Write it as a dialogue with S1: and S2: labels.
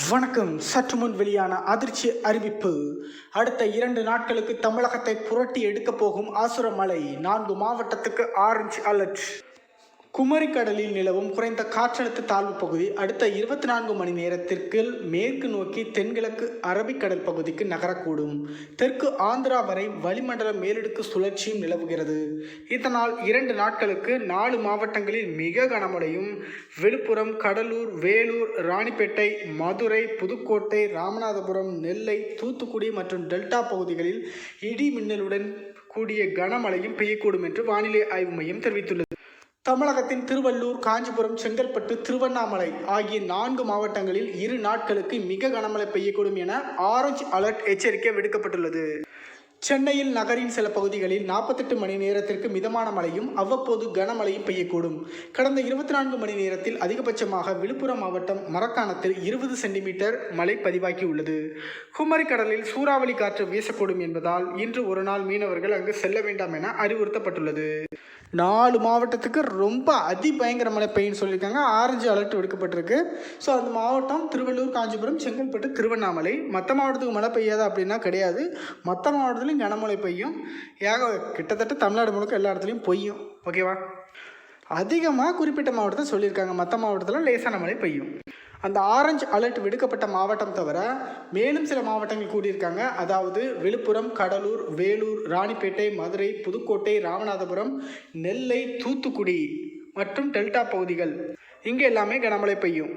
S1: வணக்கம். சற்று முன் வெளியான அதிர்ச்சி அறிவிப்பு. அடுத்த 2 நாட்களுக்கு தமிழகத்தை புரட்டி எடுக்கப் போகும் ஆசுர மழை. 4 மாவட்டத்துக்கு ஆரஞ்சு அலர்ட். குமரிக்கடலில் நிலவும் குறைந்த காற்றழுத்த தாழ்வு பகுதி அடுத்த 24 மணி நேரத்திற்கு மேற்கு நோக்கி தென்கிழக்கு அரபிக்கடல் பகுதிக்கு நகரக்கூடும். தெற்கு ஆந்திரா வரை வளிமண்டல மேலடுக்கு சுழற்சியும் நிலவுகிறது. இதனால் 2 நாட்களுக்கு 4 மாவட்டங்களில் மிக கனமழையும், விழுப்புரம், கடலூர், வேலூர், ராணிப்பேட்டை, மதுரை, புதுக்கோட்டை, ராமநாதபுரம், நெல்லை, தூத்துக்குடி மற்றும் டெல்டா பகுதிகளில் இடி மின்னலுடன் கூடிய கனமழையும் பெய்யக்கூடும் என்று வானிலை ஆய்வு மையம் தெரிவித்துள்ளது. தமிழகத்தின் திருவள்ளூர், காஞ்சிபுரம், செங்கல்பட்டு, திருவண்ணாமலை ஆகிய 4 மாவட்டங்களில் 2 நாட்களுக்கு மிக கனமழை பெய்யக்கூடும் என ஆரஞ்சு அலர்ட் எச்சரிக்கை விடுக்கப்பட்டுள்ளது. சென்னையில் நகரின் சில பகுதிகளில் 48 மணி நேரத்திற்கு மிதமான மழையும் அவ்வப்போது கனமழையும் பெய்யக்கூடும். கடந்த 24 மணி நேரத்தில் அதிகபட்சமாக விழுப்புரம் மாவட்டம் மரக்காணத்தில் 20 சென்டிமீட்டர் மழை பதிவாகியுள்ளது. குமரி கடலில் சூறாவளி காற்று வீசக்கூடும் என்பதால் இன்று ஒரு நாள் மீனவர்கள் அங்கு செல்ல வேண்டாம் என அறிவுறுத்தப்பட்டுள்ளது. 4 மாவட்டத்துக்கு ரொம்ப அதிபயங்கர மழை பெய்யும்னு சொல்லியிருக்காங்க. Orange alert விடுக்கப்பட்டிருக்கு. ஸோ அந்த மாவட்டம் திருவள்ளூர், காஞ்சிபுரம், செங்கல்பட்டு, திருவண்ணாமலை. மற்ற மாவட்டத்துக்கு மழை பெய்யாதா அப்படின்னா கிடையாது. மற்ற மாவட்டத்துலையும் கனமழை பெய்யும். கிட்டத்தட்ட தமிழ்நாடு முழுக்க எல்லா இடத்துலையும் பெய்யும். ஓகேவா? அதிகமாக குறிப்பிட்ட மாவட்டத்தை சொல்லியிருக்காங்க. மற்ற மாவட்டத்தில் லேசான மழை பெய்யும். அந்த ஆரஞ்சு அலர்ட் விடுக்கப்பட்ட மாவட்டம் தவிர மேலும் சில மாவட்டங்கள் கூடியிருக்காங்க. அதாவது விழுப்புரம், கடலூர், வேலூர், ராணிப்பேட்டை, மதுரை, புதுக்கோட்டை, ராமநாதபுரம், நெல்லை, தூத்துக்குடி மற்றும் டெல்டா பகுதிகள். இங்கே எல்லாமே கனமழை பெய்யும்.